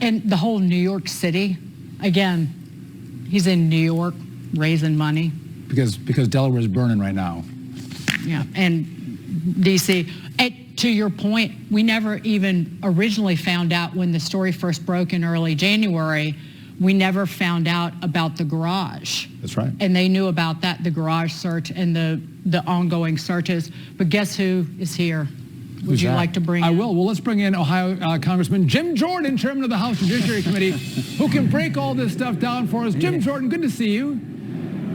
And the whole New York City, again, he's in New York raising money. Because Delaware's burning right now. Yeah, and D.C. To your point, we never even originally found out when the story first broke in early January, we never found out about the garage. That's right. And they knew about that, the garage search and the ongoing searches. But guess who is here? Would you like to bring in? I will. Well, let's bring in Ohio Congressman Jim Jordan, chairman of the House Judiciary Committee, who can break all this stuff down for us. Jim Jordan, good to see you.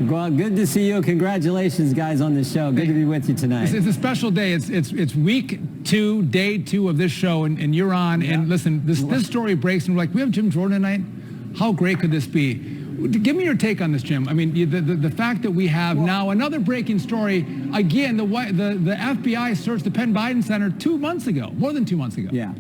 Well, good to see you. Congratulations, guys, on this show. Good to be with you tonight. It's a special day. It's week 2, day 2 of this show, and you're on. Yeah. And listen, this story breaks, and we're like, we have Jim Jordan tonight? How great could this be? Give me your take on this, Jim. I mean, the fact that we have now another breaking story. Again, the FBI searched the Penn Biden Center 2 months ago, more than 2 months ago. Yeah.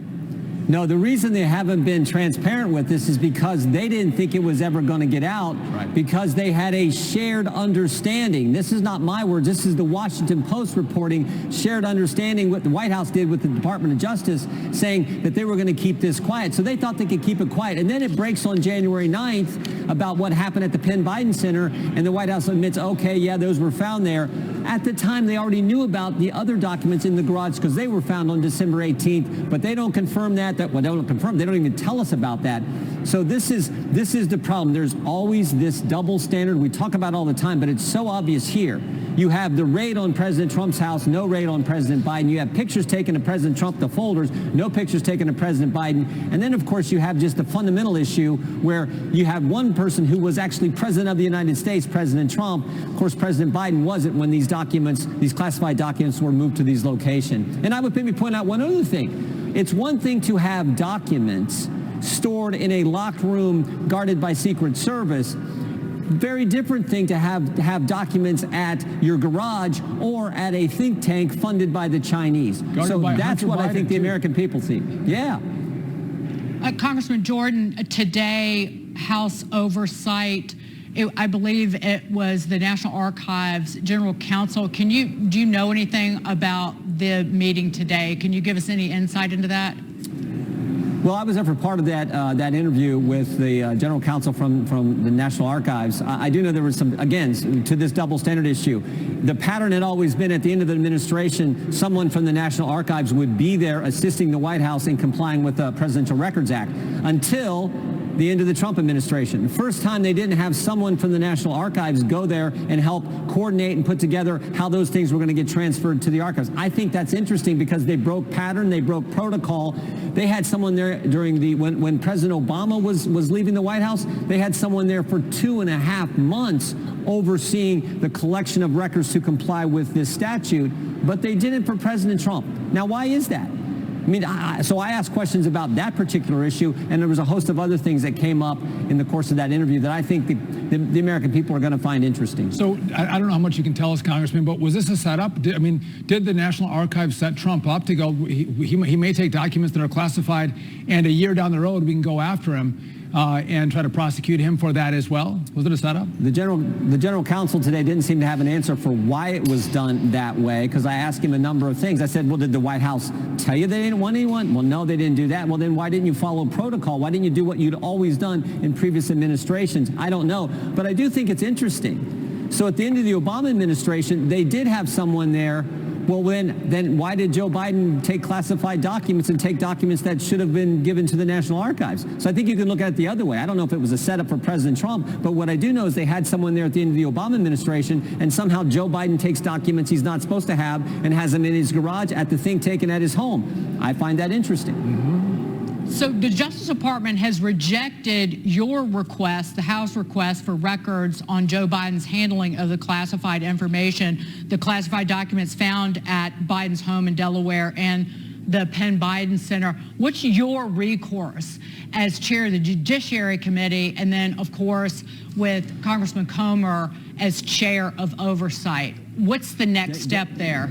No, the reason they haven't been transparent with this is because they didn't think it was ever going to get out, right, because they had a shared understanding. This is not my words. This is the Washington Post reporting, shared understanding what the White House did with the Department of Justice, saying that they were going to keep this quiet. So they thought they could keep it quiet. And then it breaks on January 9th about what happened at the Penn Biden Center, and the White House admits, okay, yeah, those were found there. At the time, they already knew about the other documents in the garage because they were found on December 18th, but they don't confirm that. They don't confirm. They don't even tell us about that. So this is the problem. There's always this double standard we talk about all the time, but it's so obvious here. You have the raid on President Trump's house, no raid on President Biden. You have pictures taken of President Trump, the folders, no pictures taken of President Biden. And then, of course, you have just the fundamental issue where you have one person who was actually president of the United States, President Trump. Of course, President Biden wasn't when these documents, these classified documents, were moved to these locations. And I would maybe point out one other thing. It's one thing to have documents stored in a locked room guarded by Secret Service. Very different thing to have documents at your garage or at a think tank funded by the Chinese. So that's what I think the American people see. Yeah. Congressman Jordan, today, House Oversight, I believe it was the National Archives General Counsel. Do you know anything about the meeting today? Can you give us any insight into that? Well, I was there for part of that interview with the general counsel from the National Archives. I do know there was some, again, to this double standard issue. The pattern had always been at the end of the administration, someone from the National Archives would be there assisting the White House in complying with the Presidential Records Act until the end of the Trump administration. The first time they didn't have someone from the National Archives go there and help coordinate and put together how those things were going to get transferred to the archives. I think that's interesting because they broke pattern, they broke protocol. They had someone there during when President Obama was leaving the White House. They had someone there for 2.5 months overseeing the collection of records to comply with this statute, but they didn't for President Trump. Now, why is that? I mean, so I asked questions about that particular issue, and there was a host of other things that came up in the course of that interview that I think the American people are going to find interesting. So I don't know how much you can tell us, Congressman, but was this a setup? Did the National Archives set Trump up to go, he may take documents that are classified, and a year down the road we can go after him and try to prosecute him for that as well? Was it a setup? The general counsel today didn't seem to have an answer for why it was done that way, because I asked him a number of things. I said, well, did the White House tell you they didn't want anyone? Well, no, they didn't do that. Well, then why didn't you follow protocol? Why didn't you do what you'd always done in previous administrations? I don't know, but I do think it's interesting. So at the end of the Obama administration, they did have someone there. Well, then why did Joe Biden take classified documents and take documents that should have been given to the National Archives? So I think you can look at it the other way. I don't know if it was a setup for President Trump, but what I do know is they had someone there at the end of the Obama administration, and somehow Joe Biden takes documents he's not supposed to have and has them in his garage at the think tank and at his home. I find that interesting. Mm-hmm. So the Justice Department has rejected your request, the House request for records on Joe Biden's handling of the classified information, the classified documents found at Biden's home in Delaware and the Penn Biden Center. What's your recourse as chair of the Judiciary Committee, and then, of course, with Congressman Comer as chair of Oversight? What's the next step there?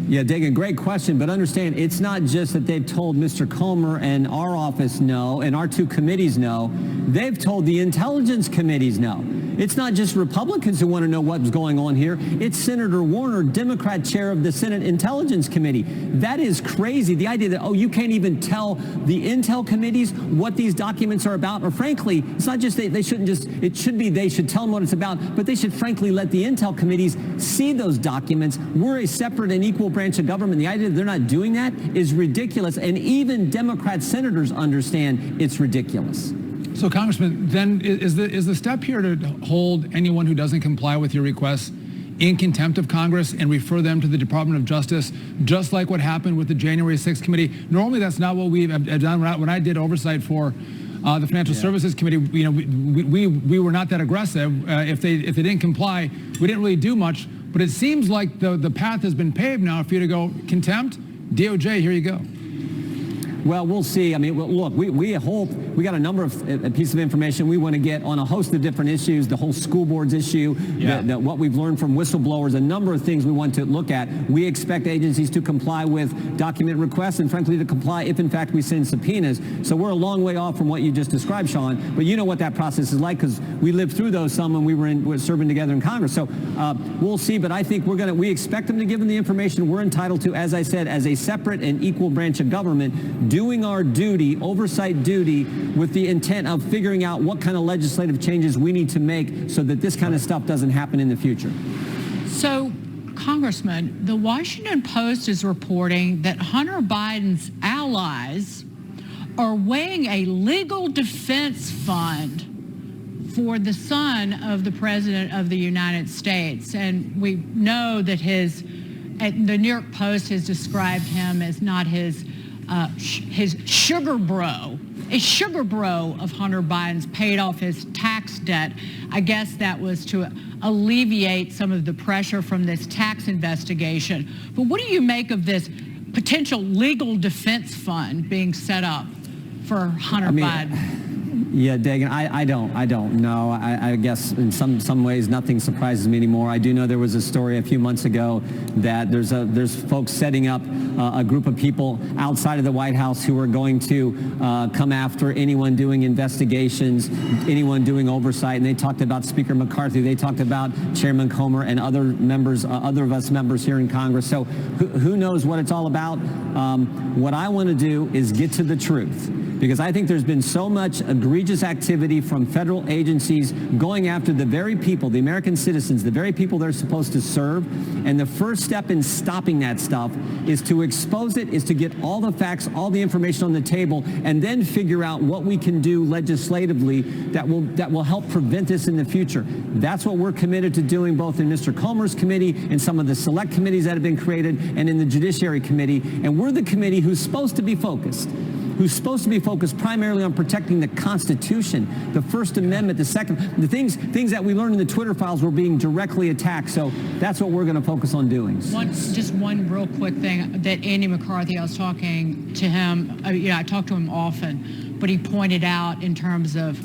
Yeah, Dagen, great question, but understand it's not just that they've told Mr. Comer and our office no, and our two committees no. They've told the intelligence committees no. It's not just Republicans who want to know what's going on here. It's Senator Warner, Democrat chair of the Senate Intelligence Committee. That is crazy. The idea that, you can't even tell the Intel committees what these documents are about, or frankly, it's not just they shouldn't just, it should be they should tell them what it's about, but they should frankly let the Intel committees see those documents. We're a separate and equal branch of government. The idea that they're not doing that is ridiculous, and even Democrat senators understand it's ridiculous. So, Congressman, then is the step here to hold anyone who doesn't comply with your requests in contempt of Congress and refer them to the Department of Justice, just like what happened with the January 6th committee? Normally, that's not what we've done. When I did oversight for the Financial Services Committee, we were not that aggressive. If they didn't comply, we didn't really do much. But it seems like the path has been paved now for you to go contempt, DOJ, here you go. Well, we'll see. I mean, look, we got a number of pieces of information we want to get on a host of different issues, the whole school boards issue, what we've learned from whistleblowers, a number of things we want to look at. We expect agencies to comply with document requests and, frankly, to comply if, in fact, we send subpoenas. So we're a long way off from what you just described, Sean, but you know what that process is like because we lived through those some when we were serving together in Congress. So we'll see, but I think we expect them to give them the information we're entitled to, as I said, as a separate and equal branch of government, doing our duty, oversight duty, with the intent of figuring out what kind of legislative changes we need to make so that this kind of stuff doesn't happen in the future. So, Congressman, the Washington Post is reporting that Hunter Biden's allies are weighing a legal defense fund for the son of the President of the United States. And we know that the New York Post has described him as not his sugar bro. A sugar bro of Hunter Biden's paid off his tax debt. I guess that was to alleviate some of the pressure from this tax investigation. But what do you make of this potential legal defense fund being set up for Hunter Biden? Yeah, Dagen, I don't know. I guess in some ways nothing surprises me anymore. I do know there was a story a few months ago that there's folks setting up a group of people outside of the White House who are going to come after anyone doing investigations, anyone doing oversight. And they talked about Speaker McCarthy. They talked about Chairman Comer and other members, other of us members here in Congress. So who knows what it's all about? What I want to do is get to the truth, because I think there's been so much egregious activity from federal agencies going after the very people, the American citizens, the very people they're supposed to serve. And the first step in stopping that stuff is to expose it, is to get all the facts, all the information on the table, and then figure out what we can do legislatively that will help prevent this in the future. That's what we're committed to doing, both in Mr. Comer's committee and some of the select committees that have been created, and in the Judiciary Committee. And we're the committee who's supposed to be focused primarily on protecting the Constitution, the First Amendment, the Second, the things that we learned in the Twitter files were being directly attacked. So that's what we're going to focus on doing. Just one real quick thing that Andy McCarthy, I was talking to him, I talk to him often, but he pointed out in terms of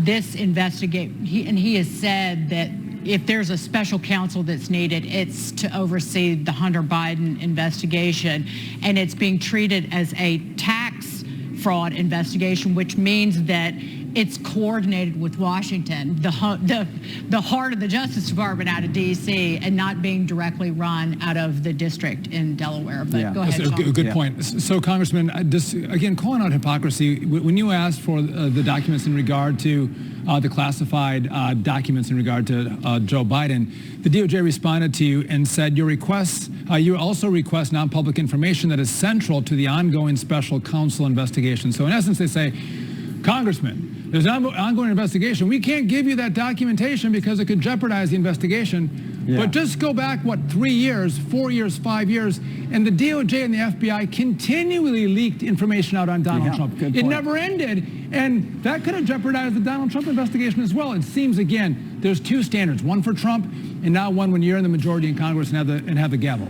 this investigation, he has said that if there's a special counsel that's needed, it's to oversee the Hunter Biden investigation, and it's being treated as a tax fraud investigation, which means that it's coordinated with Washington, the heart of the Justice Department out of D.C., and not being directly run out of the district in Delaware. But go ahead, Sean. Good point. So, Congressman, again, calling out hypocrisy, when you asked for the documents in regard to the classified documents in regard to Joe Biden, the DOJ responded to you and said you also request non-public information that is central to the ongoing special counsel investigation. So in essence, they say, Congressman, there's an ongoing investigation. We can't give you that documentation because it could jeopardize the investigation. Yeah. But just go back, 3 years, 4 years, 5 years, and the DOJ and the FBI continually leaked information out on Donald Trump. It never ended, and that could have jeopardized the Donald Trump investigation as well. It seems, again, there's two standards, one for Trump and now one when you're in the majority in Congress and have the gavel.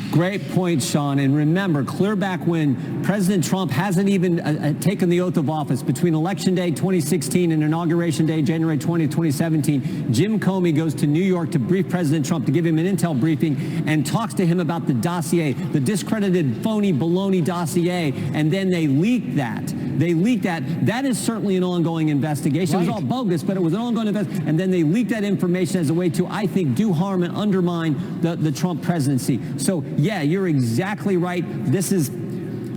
Great point, Sean. And remember, clear back when President Trump hasn't even taken the oath of office, between Election Day 2016 and Inauguration Day, January 20, 2017, Jim Comey goes to New York to brief President Trump, to give him an intel briefing, and talks to him about the dossier, the discredited, phony, baloney dossier, and then they leak that. They leaked that. That is certainly an ongoing investigation. It was all bogus, but it was an ongoing investigation. And then they leaked that information as a way to, I think, do harm and undermine the Trump presidency. So, yeah, you're exactly right. This is...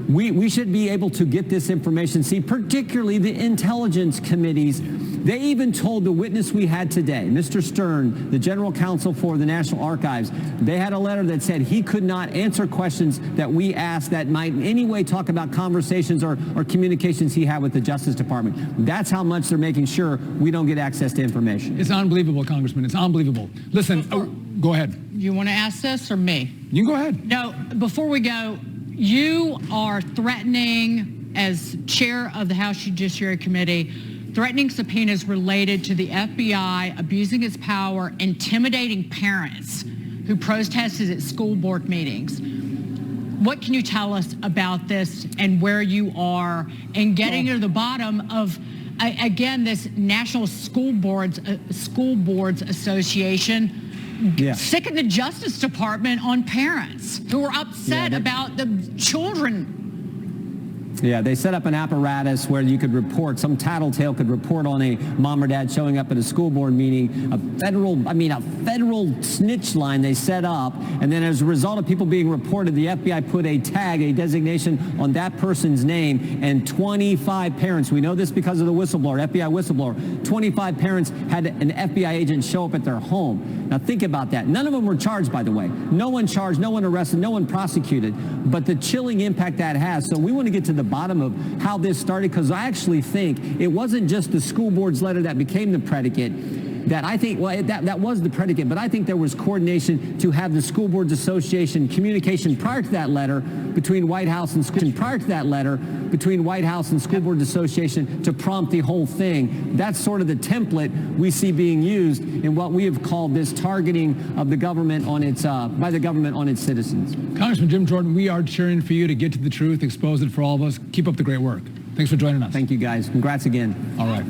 We should be able to get this information. See, particularly the intelligence committees, they even told the witness we had today, Mr. Stern, the general counsel for the National Archives, they had a letter that said he could not answer questions that we asked that might in any way talk about conversations or communications he had with the Justice Department. That's how much they're making sure we don't get access to information. It's unbelievable, Congressman. It's unbelievable. Listen, go ahead. You want to ask this or me? You can go ahead. No, before we go, you are threatening, as chair of the House Judiciary Committee, threatening subpoenas related to the FBI abusing its power, intimidating parents who protested at school board meetings. What can you tell us about this and where you are in getting to the bottom of, again, this National School Boards Association? Sick of the Justice Department on parents who are upset about the children. Yeah, they set up an apparatus where you could report, some tattletale could report on a mom or dad showing up at a school board meeting, a federal snitch line they set up, and then as a result of people being reported, the FBI put a tag, a designation on that person's name, and 25 parents, we know this because of the whistleblower, FBI whistleblower, 25 parents had an FBI agent show up at their home. Now think about that. None of them were charged, by the way. No one charged, no one arrested, no one prosecuted, but the chilling impact that has. So we want to get to the bottom of how this started, because I actually think it wasn't just the school board's letter that became the predicate. That I think, well, that was the predicate, but I think there was coordination to have the School Boards Association communication prior to that letter between White House and School Boards Association to prompt the whole thing. That's sort of the template we see being used in what we have called this targeting of the government on its by the government on its citizens. Congressman Jim Jordan, we are cheering for you to get to the truth, expose it for all of us. Keep up the great work. Thanks for joining us. Thank you, guys. Congrats again. All right.